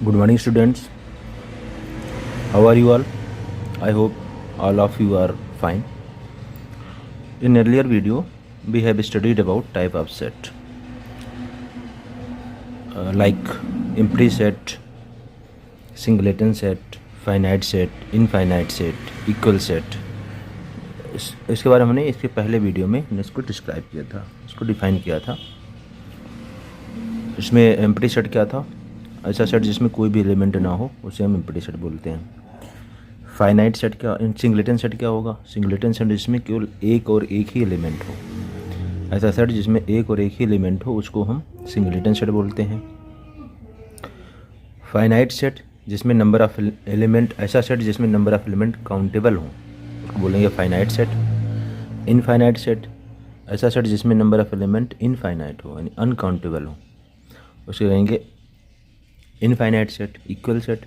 Good morning, students. How are you all? I hope all of you are fine. In earlier video, we have studied about type of set like empty set, singleton set, finite set, infinite set, equal set. इसके बारे में हमने इसके पहले video में इसको describe किया था, इसको डिफाइन किया था. इसमें एम्प्टी सेट क्या था? ऐसा सेट जिसमें कोई भी एलिमेंट ना हो उसे हम एम्प्टी सेट बोलते हैं. फाइनाइट सेट क्या, सिंगलेटन सेट क्या होगा? सिंगलेटन सेट जिसमें केवल एक और एक ही एलिमेंट हो. ऐसा सेट जिसमें एक और एक ही एलिमेंट हो उसको हम सिंगलेटन सेट बोलते हैं. फाइनाइट सेट जिसमें नंबर ऑफ एलिमेंट, ऐसा सेट जिसमें नंबर ऑफ एलिमेंट काउंटेबल हो उसको बोलेंगे फाइनाइट सेट. इनफाइनाइट सेट ऐसा सेट जिसमें नंबर ऑफ एलिमेंट इनफाइनाइट हो यानी अनकाउंटेबल हो उसको कहेंगे इनफाइनाइट सेट. इक्वल सेट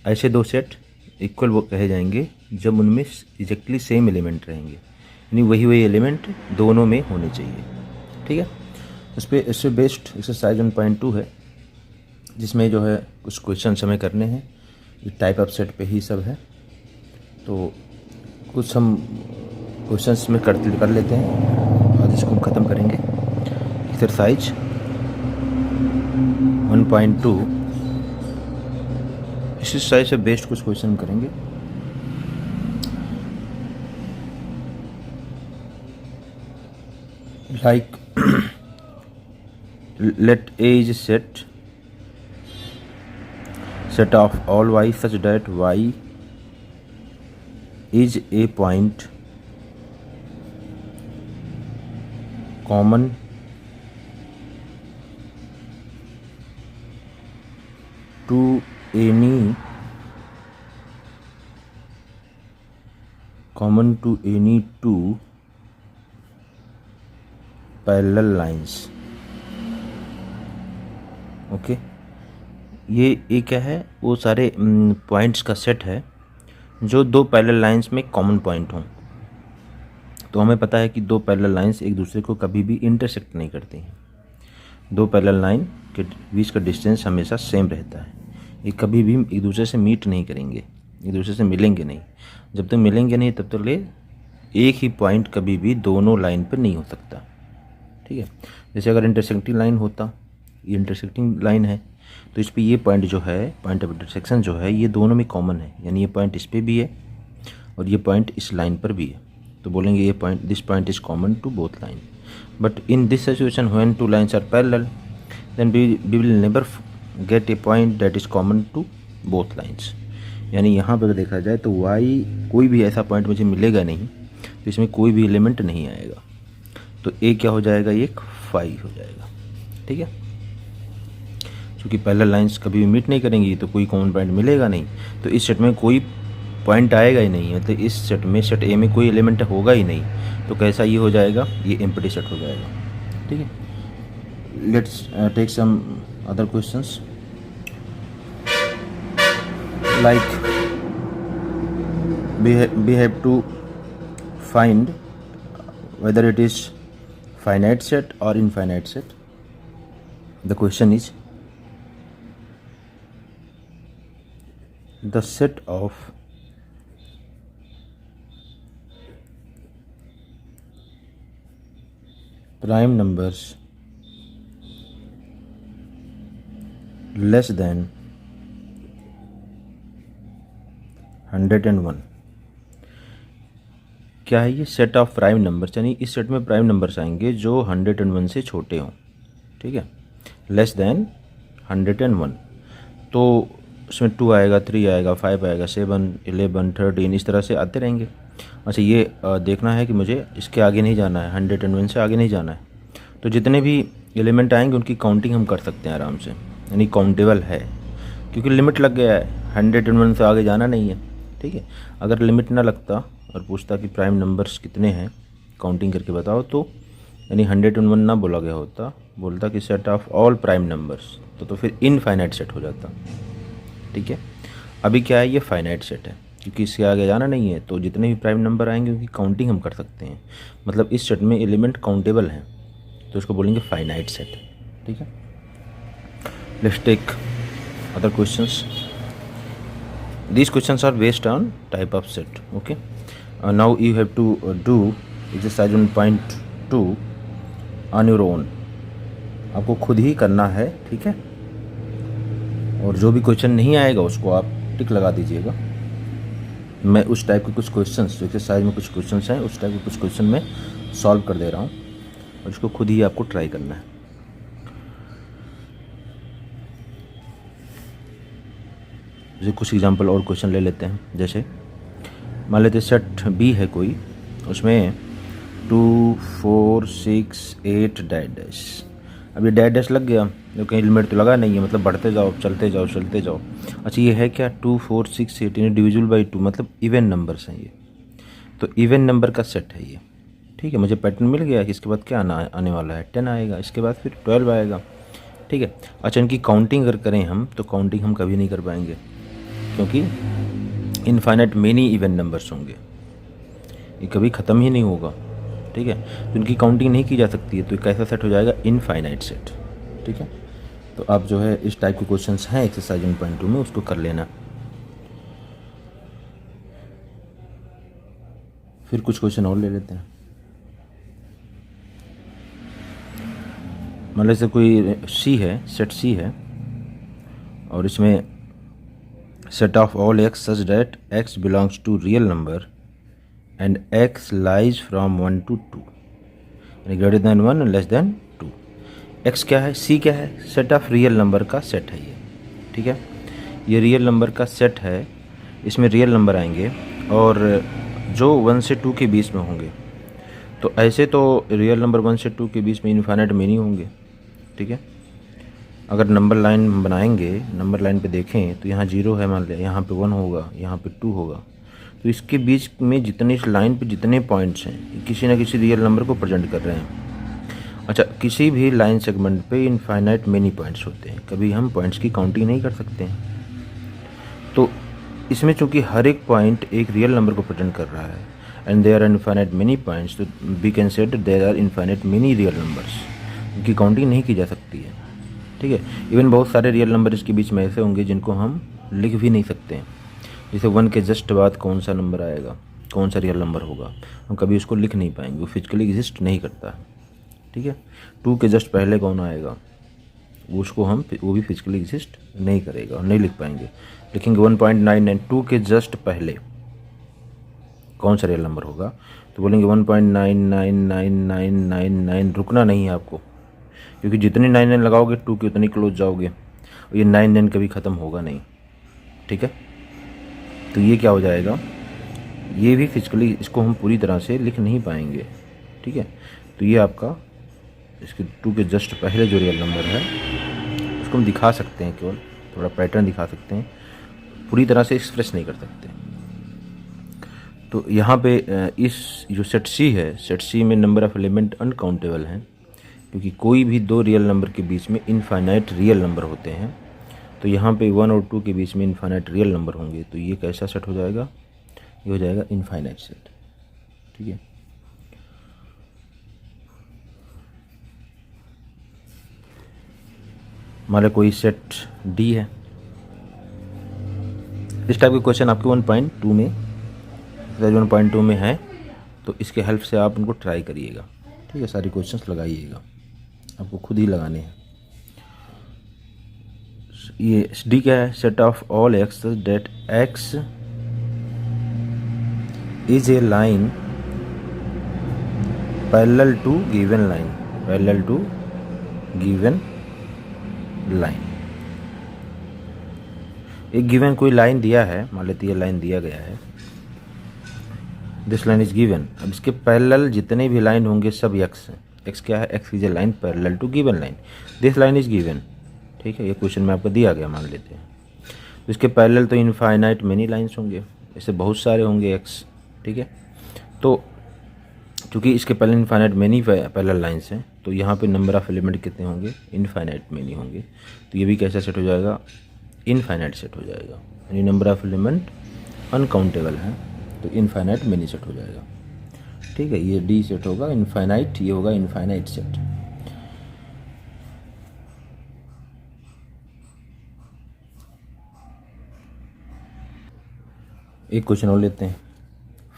ऐसे दो सेट इक्वल वो कहे जाएंगे जब उनमें एग्जैक्टली सेम एलिमेंट रहेंगे यानी वही एलिमेंट दोनों में होने चाहिए. ठीक है. इससे बेस्ड एक्सरसाइज 1.2 है जिसमें जो है कुछ क्वेश्चन हमें करने हैं. ये टाइप ऑफ सेट पे ही सब है तो कुछ हम क्वेश्चंस में कर लेते हैं और इसको हम ख़त्म करेंगे. एक्सरसाइज 1.2 इस एक्सरसाइज से बेस्ड कुछ क्वेश्चन करेंगे. Like let A is set of all y such that y is a point common to any two parallel lines. Okay. ये क्या है? वो सारे पॉइंट्स का सेट है जो दो पैरेलल लाइंस में कॉमन पॉइंट हों. तो हमें पता है कि दो पैरेलल लाइंस एक दूसरे को कभी भी इंटरसेक्ट नहीं करती हैं. दो पैरेलल लाइन के बीच का डिस्टेंस हमेशा सेम रहता है. ये कभी भी एक दूसरे से मीट नहीं करेंगे, एक दूसरे से मिलेंगे नहीं. जब तक मिलेंगे नहीं तब तक एक ही पॉइंट कभी भी दोनों लाइन पर नहीं हो सकता. ठीक है. जैसे अगर इंटरसेक्टिंग लाइन होता, ये इंटरसेक्टिंग लाइन है तो इस पे ये पॉइंट जो है, पॉइंट ऑफ इंटरसेक्शन जो है ये दोनों में कॉमन है यानी ये पॉइंट इस पे भी है और ये पॉइंट इस लाइन पर भी है. तो बोलेंगे ये point, this point is common to both line. But in this situation when two lines are parallel then we will never get a point that is common to both lines. यानी यहाँ पर देखा जाए तो वाई कोई भी ऐसा point मुझे मिलेगा नहीं तो इसमें कोई भी एलिमेंट नहीं आएगा. तो ए क्या हो जाएगा? ये एक फाई हो जाएगा. ठीक है. क्योंकि पैरेलल लाइंस कभी भी मीट नहीं करेंगी तो कोई कॉमन पॉइंट मिलेगा नहीं. तो इस सेट में कोई पॉइंट आएगा ही नहीं. मतलब इस सेट में, सेट ए में कोई एलिमेंट होगा ही नहीं. तो कैसा ये हो जाएगा? ये एम्प्टी सेट हो जाएगा. ठीक है. Let's take some other questions. Like we have to find whether it is finite set or infinite set. The question is the set of prime numbers less than 101. क्या है ये? सेट ऑफ प्राइम नंबर्स यानी इस set में prime numbers आएंगे जो 101 से छोटे हों. ठीक है. लेस देन 101 तो उसमें 2 आएगा, 3 आएगा, 5 आएगा, 7, 11, 13 इस तरह से आते रहेंगे. अच्छा, ये देखना है कि मुझे इसके आगे नहीं जाना है, 101 से आगे नहीं जाना है. तो जितने भी एलिमेंट आएंगे उनकी काउंटिंग हम कर सकते हैं आराम से यानी काउंटेबल है क्योंकि लिमिट लग गया है. 101 से आगे जाना नहीं है. ठीक है. अगर लिमिट ना लगता और पूछता कि प्राइम नंबर्स कितने हैं काउंटिंग करके बताओ तो यानी 101 ना बोला गया होता, बोलता कि set of all prime numbers तो फिर इनफाइनाइट सेट हो जाता. ठीक है. अभी क्या है? ये फाइनाइट सेट है क्योंकि इसके आगे जाना नहीं है तो जितने भी प्राइम नंबर आएंगे उनकी काउंटिंग हम कर सकते हैं. मतलब इस सेट में एलिमेंट काउंटेबल हैं तो इसको बोलेंगे फाइनाइट सेट. ठीक है. Let's take other questions. These questions are based on type of set. Okay, now you have to do exercise 1.2 on your own. आपको खुद ही करना है, ठीक है। और जो भी क्वेश्चन नहीं आएगा उसको आप टिक लगा दीजिएगा। मैं उस टाइप के कुछ क्वेश्चंस, जो एक्सरसाइज में कुछ क्वेश्चंस हैं, उस टाइप के कुछ क्वेश्चन मैं सॉल्व कर दे रहा हूँ और इसको खुद ही आपको ट्राई करना है। जैसे कुछ एग्जांपल और क्वेश्चन ले लेते हैं। जैसे मान लेते सेट बी है कोई, उसमें 2 4 6 8 डैश। अब ये डैश लग गया, जो कहीं लिमिट तो लगा नहीं है, मतलब बढ़ते जाओ, चलते जाओ, चलते जाओ। अच्छा, ये है क्या 2 4 6 8, यानी डिविजिबल बाई 2, मतलब इवन नंबर्स हैं ये। तो इवन नंबर का सेट है ये, ठीक है। मुझे पैटर्न मिल गया कि इसके बाद क्या आने वाला है, 10 आएगा, इसके बाद फिर 12 आएगा, ठीक है। अच्छा, इनकी काउंटिंग अगर करें हम, तो काउंटिंग हम कभी नहीं कर पाएंगे, क्योंकि इनफाइनाइट मेनी इवन नंबर्स होंगे, ये कभी ख़त्म ही नहीं होगा, ठीक है। तो इनकी काउंटिंग नहीं की जा सकती है, तो कैसा सेट हो जाएगा, इनफाइनाइट सेट, ठीक है। तो आप जो है इस टाइप के क्वेश्चंस हैं एक्सरसाइज 1.2 में, उसको कर लेना। फिर कुछ क्वेश्चन और ले लेते हैं। मान लीजिए कोई सी है, सेट सी है, और इसमें set of all x such that x belongs to real number and x lies from 1 to 2, यानी greater than 1 and less than 2। X क्या है, सी क्या है, सेट ऑफ रियल नंबर का सेट है ये, ठीक है। ये रियल नंबर का सेट है, इसमें रियल नंबर आएंगे और जो 1 से 2 के बीच में होंगे। तो ऐसे तो रियल नंबर 1 से 2 के बीच में इनफाइनाइट मेनी होंगे, ठीक है। अगर नंबर लाइन बनाएंगे, नंबर लाइन पे देखें तो यहाँ 0 है, मान लिया, यहाँ पे 1 होगा, यहाँ पे 2 होगा। तो इसके बीच में जितने, इस लाइन पे जितने पॉइंट्स हैं, किसी ना किसी रियल नंबर को प्रेजेंट कर रहे हैं। अच्छा, किसी भी लाइन सेगमेंट पे इनफाइनाइट मेनी पॉइंट्स होते हैं, कभी हम पॉइंट्स की काउंटिंग नहीं कर सकते हैं। तो इसमें चूंकि हर एक पॉइंट एक रियल नंबर को प्रेजेंट कर रहा है and there are infinite many points, तो we can say there are infinite many real numbers, उनकी काउंटिंग नहीं की जा सकती है, ठीक है। इवन बहुत सारे रियल नंबर इसके बीच में ऐसे होंगे जिनको हम लिख भी नहीं सकते हैं। जैसे 1 के जस्ट बाद कौन सा नंबर आएगा, कौन सा रियल नंबर होगा, हम कभी उसको लिख नहीं पाएंगे, वो फिजिकली एग्जिस्ट नहीं करता है, ठीक है। 2 के जस्ट पहले कौन आएगा, वो भी फिजिकली एग्जिस्ट नहीं करेगा और नहीं लिख पाएंगे। लिखेंगे 1.99, 2 के जस्ट पहले कौन सा रियल नंबर होगा, तो बोलेंगे 1.999999, रुकना नहीं है आपको, क्योंकि जितनी 99 लगाओगे 2 की उतनी क्लोज जाओगे, और ये 99 कभी ख़त्म होगा नहीं, ठीक है। तो ये क्या हो जाएगा, ये भी फिजिकली इसको हम पूरी तरह से लिख नहीं पाएंगे, ठीक है। तो ये आपका इसके 2 के जस्ट पहले जो रियल नंबर है उसको हम दिखा सकते हैं, केवल थोड़ा पैटर्न दिखा सकते हैं, पूरी तरह से एक्सप्रेस नहीं कर सकते। तो यहाँ पे इस जो सेट सी है, सेट सी में नंबर ऑफ एलिमेंट अनकाउंटेबल हैं, क्योंकि कोई भी 2 रियल नंबर के बीच में इनफाइनाइट रियल नंबर होते हैं। तो यहाँ पे 1 और 2 के बीच में इनफाइनाइट रियल नंबर होंगे, तो ये कैसा सेट हो जाएगा, ये हो जाएगा इनफाइनाइट सेट, ठीक है। हमारा कोई सेट डी है, इस टाइप के क्वेश्चन आपके 1.2 में, 1.2 में है, तो इसके हेल्प से आप इनको ट्राई करिएगा, ठीक है। सारी क्वेश्चंस लगाइएगा, आपको खुद ही लगाने हैं। ये डी क्या है, set of all x that x is a line parallel to given line, parallel to given line. एक गिवन कोई लाइन दिया है, मान लेते ये लाइन दिया गया है, दिस लाइन इज गिवन। अब इसके पैरेलल जितने भी लाइन होंगे सब एक्स हैं। एक्स क्या है, x is a line parallel to given line, this line is given, ठीक है। ये क्वेश्चन में आपको दिया गया, मान लेते हैं। तो इसके पैरेलल तो इनफाइनाइट मेनी लाइन्स होंगे, ऐसे बहुत सारे होंगे एक्स, ठीक है। तो चूँकि इसके parallel infinite many parallel lines हैं, तो यहाँ पे नंबर ऑफ एलिमेंट कितने होंगे, इनफाइनाइट मेनी होंगे। तो ये भी कैसा सेट हो जाएगा, इनफाइनाइट सेट हो जाएगा, यानी नंबर ऑफ एलिमेंट अनकाउंटेबल है, तो इनफाइनाइट मेनी सेट हो जाएगा, ठीक है। ये डी सेट होगा इनफाइनाइट, ये होगा इनफाइनाइट सेट। एक क्वेश्चन और लेते हैं,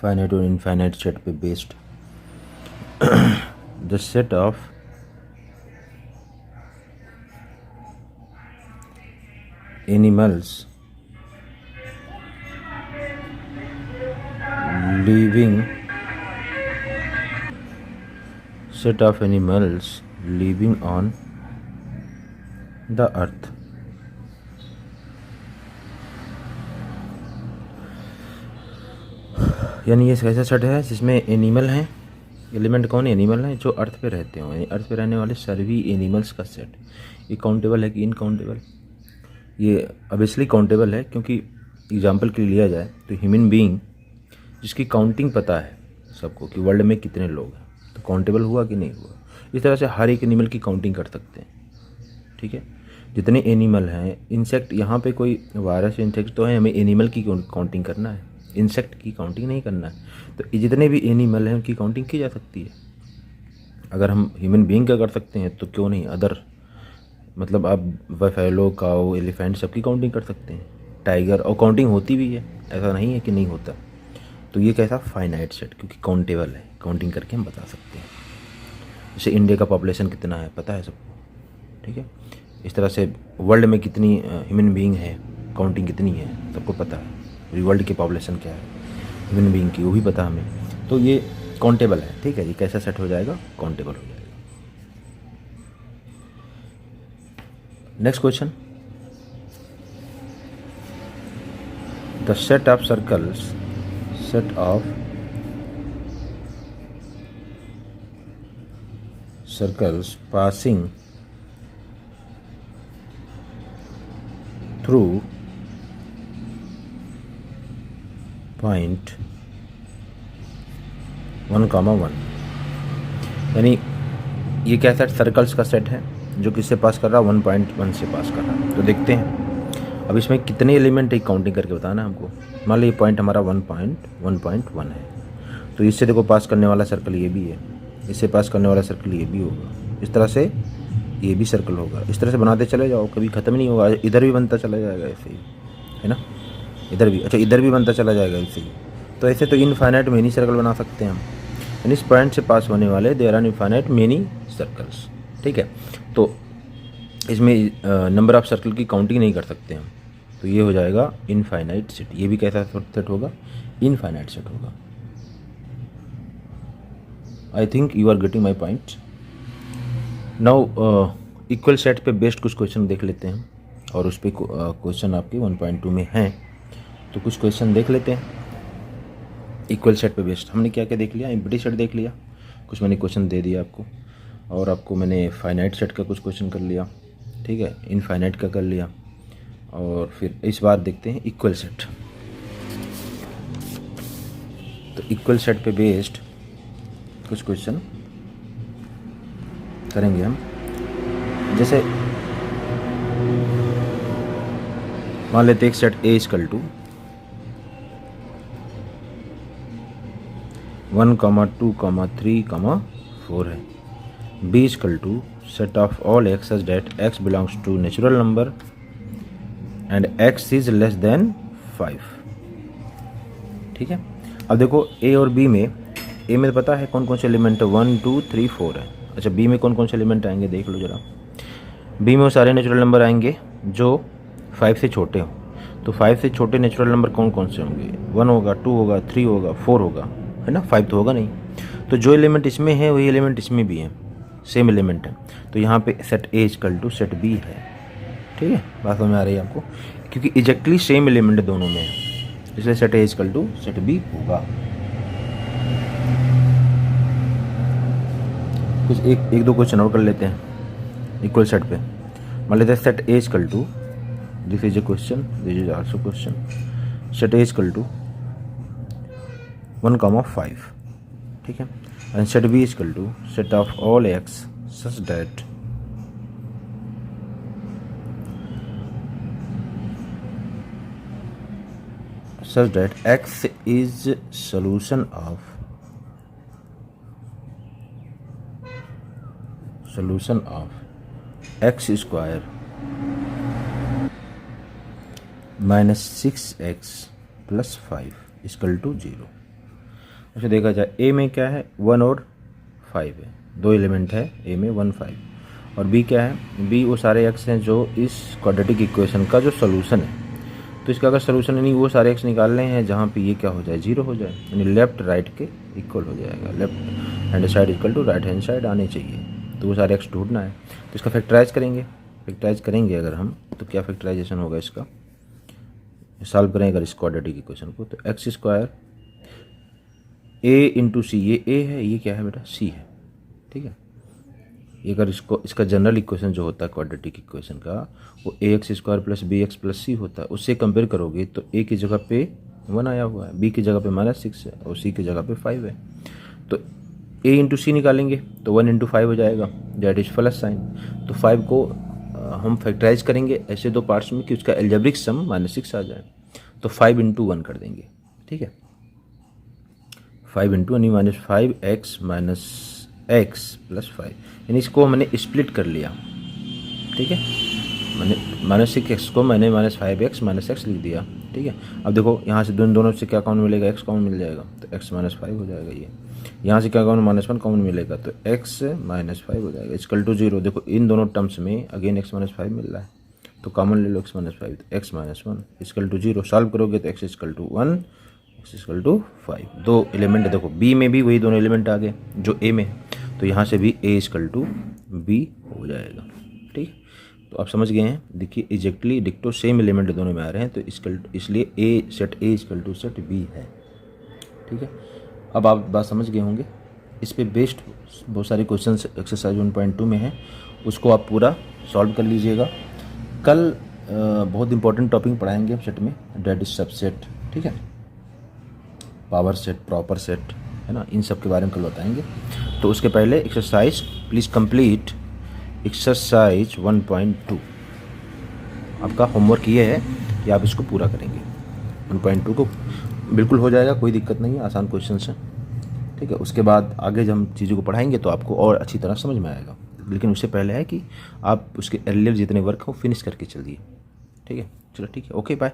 फाइनाइट और इनफाइनाइट सेट पे based. The set of animals living on the earth. यानी ये ऐसा सेट है जिसमें एनिमल हैं, एलिमेंट कौन एनिमल हैं जो अर्थ पे रहते हो, यानी अर्थ पे रहने वाले सभी एनिमल्स का सेट। ये काउंटेबल है कि इनकाउंटेबल? ये ऑब्वियसली काउंटेबल है, क्योंकि एग्जांपल के लिए लिया जाए तो ह्यूमन बीइंग जिसकी काउंटिंग पता है सबको कि वर्ल्ड में कितने लोग हैं, तो काउंटेबल हुआ कि नहीं हुआ। इस तरह से हर एक एनिमल की काउंटिंग कर सकते हैं, ठीक है। जितने एनिमल हैं, इंसेक्ट, यहाँ पे कोई वायरस इंसेक्ट तो है, हमें एनिमल की काउंटिंग करना है, इंसेक्ट की काउंटिंग नहीं करना है। तो जितने भी एनिमल हैं उनकी काउंटिंग की जा सकती है। अगर हम ह्यूमन बीइंग का कर सकते हैं तो क्यों नहीं अदर, मतलब आप बफेलो, काऊ, एलिफेंट सबकी काउंटिंग कर सकते हैं, टाइगर, और काउंटिंग होती भी है, ऐसा नहीं है कि नहीं होता। तो ये कैसा फाइनाइट सेट, क्योंकि काउंटेबल है, काउंटिंग करके हम बता सकते हैं। जैसे इंडिया का पॉपुलेशन कितना है पता है सबको, ठीक है। इस तरह से वर्ल्ड में कितनी ह्यूमन बीइंग है, काउंटिंग कितनी है सबको पता है। पूरी वर्ल्ड की पॉपुलेशन क्या है ह्यूमन बीइंग की, वो भी पता हमें। तो ये काउंटेबल है, ठीक है। ये कैसा सेट हो जाएगा? काउंटेबल हो जाएगा। Next question, the set of circles passing through point 1,1। यानी ये क्या सेट? सर्कल्स का सेट है जो किससे पास कर रहा है? 1.1 से पास कर रहा है। तो देखते हैं अब इसमें कितने एलिमेंट है, काउंटिंग करके बताना है हमको। मान लो ये पॉइंट हमारा 1.1 है, तो इससे देखो पास करने वाला सर्कल ये भी है, इससे पास करने वाला सर्कल ये भी होगा, इस तरह से ये भी सर्कल होगा। इस तरह से बनाते चले जाओ, कभी ख़त्म नहीं होगा। इधर भी बनता चला जाएगा ऐसे ही, है ना, इधर भी, अच्छा इधर भी बनता चला जाएगा ऐसे ही। तो ऐसे तो इनफाइनाइट मेनी सर्कल बना सकते हैं हम, यानी इस पॉइंट से पास होने वाले there are infinite many circles, ठीक है। तो इसमें नंबर ऑफ सर्कल की काउंटिंग नहीं कर सकते हम, तो ये हो जाएगा इनफाइनाइट सेट। ये भी कैसा सेट होगा? इनफाइनाइट सेट होगा। I think you are getting my point now. Equal set पे बेस्ड कुछ क्वेश्चन देख लेते हैं, और उस पर क्वेश्चन आपके 1.2 में हैं, तो कुछ क्वेश्चन देख लेते हैं इक्वल सेट पे बेस्ड। हमने क्या क्या देख लिया? एम्प्टी सेट देख लिया, कुछ मैंने क्वेश्चन दे दिया आपको, और आपको मैंने फाइनाइट सेट का कुछ क्वेश्चन कर लिया, ठीक है, इनफाइनाइट का कर लिया, और फिर इस बार देखते हैं इक्वल सेट। तो इक्वल सेट पे बेस्ड कुछ क्वेश्चन करेंगे हम। जैसे मान लेते एक सेट A इक्वल टू 1, 2, 3, 4 है। B equal to set of all x such that x belongs to natural number and x is less than 5, ठीक है। अब देखो A और B में, A में पता है कौन कौन से एलिमेंट है? 1, 2, 3, 4 है। अच्छा B में कौन कौन से एलिमेंट आएंगे देख लो जरा। B में वो सारे नेचुरल नंबर आएंगे जो 5 से छोटे हों। तो 5 से छोटे नेचुरल नंबर कौन कौन से होंगे? 1 होगा, 2 होगा, 3 होगा, 4 होगा, है ना, 5 तो होगा नहीं। तो जो एलिमेंट इसमें है वही एलिमेंट इसमें भी है, सेम एलिमेंट है। तो यहाँ पे set A equal to set B है, ठीक है। बात समझ में आ रही है आपको? क्योंकि एग्जैक्टली सेम एलिमेंट दोनों में है, इसलिए set A equal to set B होगा। कुछ एक दो क्वेश्चन और कर लेते हैं इक्वल सेट पे। मान लेते हैं set A equal to, this is a question, this is also question, set A equal to 1,5, ठीक है, and set B equal to set of all x such that x is solution of x square minus 6x plus 5 equal to 0। अच्छा देखा जाए ए में क्या है 1 और 5 है, दो एलिमेंट है ए में 1 5, और बी क्या है, बी वो सारे एक्स हैं जो इस क्वाड्रेटिक इक्वेशन का जो सोल्यूशन है। तो इसका अगर सोल्यूशन नहीं वो सारे एक्स निकालने हैं जहाँ पे ये क्या हो जाए 0 हो जाए, यानी लेफ्ट राइट के इक्वल हो जाएगा, left hand side equal to right hand side आने चाहिए। तो वो सारे एक्स ढूंढना है, तो इसका फैक्टराइज करेंगे अगर हम, तो क्या फैक्टराइजेशन होगा इसका, सॉल्व करें अगर इस क्वाड्रेटिक इक्वेशन को, तो एक्स स्क्वायर ए इंटू सी, ये ए है, ये क्या है बेटा सी है, ठीक है। ये अगर इसका जनरल इक्वेशन जो होता है क्वाड्रेटिक इक्वेशन का वो a x square plus b x plus c होता है, उससे कंपेयर करोगे तो ए की जगह पे 1 आया हुआ है, बी की जगह पे -6 है और सी की जगह पे 5 है। तो ए इंटू सी निकालेंगे तो 1 इंटू 5 हो जाएगा, दैट इज प्लस साइन। तो 5 को हम फैक्टराइज करेंगे ऐसे दो पार्ट्स में कि उसका एल्जेब्रिक सम -6 आ जाए, तो 5 इंटू 1 कर देंगे, ठीक है। 5 इंटू यानी -5x माइनस एक्स प्लस 5, यानी इसको मैंने स्प्लिट कर लिया, ठीक है। मैंने -6x को मैंने -5x माइनस एक्स लिख दिया, ठीक है। अब देखो यहाँ से दोनों से क्या कॉमन मिलेगा, x कॉमन मिल जाएगा तो x -5 हो जाएगा। ये यहाँ से क्या कॉमन -1 कॉमन मिलेगा तो x -5 हो जाएगा इक्वल टू 0। देखो इन दोनों टर्म्स में अगेन x -5 मिल रहा है तो कॉमन ले लो x -5, तो x -1 इक्वल टू 0। सॉल्व करोगे तो x equal to 1 x equal to 5। दो एलिमेंट है, देखो b में भी वही दोनों एलिमेंट आ गए जो a में है, तो यहाँ से भी a इक्वल टू b हो जाएगा, ठीक। तो आप समझ गए हैं, देखिए एग्जैक्टली डिक्टो सेम एलिमेंट दोनों में आ रहे हैं, तो इसलिए a set a equal to set b है, ठीक है। अब आप बात समझ गए होंगे, इस पे बेस्ड बहुत सारे क्वेश्चंस एक्सरसाइज 1.2 में हैं, उसको आप पूरा सॉल्व कर लीजिएगा। कल बहुत इंपॉर्टेंट टॉपिक पढ़ाएंगे हम सेट में, डेट इज सबसेट, ठीक है, पावर सेट, प्रॉपर सेट, है ना, इन सब के बारे में कल बताएंगे। तो उसके पहले एक्सरसाइज प्लीज़ कंप्लीट एक्सरसाइज 1.2। आपका होमवर्क ये है कि आप इसको पूरा करेंगे, 1.2 को बिल्कुल हो जाएगा, कोई दिक्कत नहीं है, आसान क्वेश्चन है, ठीक है। उसके बाद आगे जब हम चीज़ों को पढ़ाएंगे तो आपको और अच्छी तरह समझ में आएगा, लेकिन उससे पहले है कि आप उसके अर्लियर जितने वर्क हो फिनिश करके चलिए, ठीक है। चलो ठीक है, ओके बाय।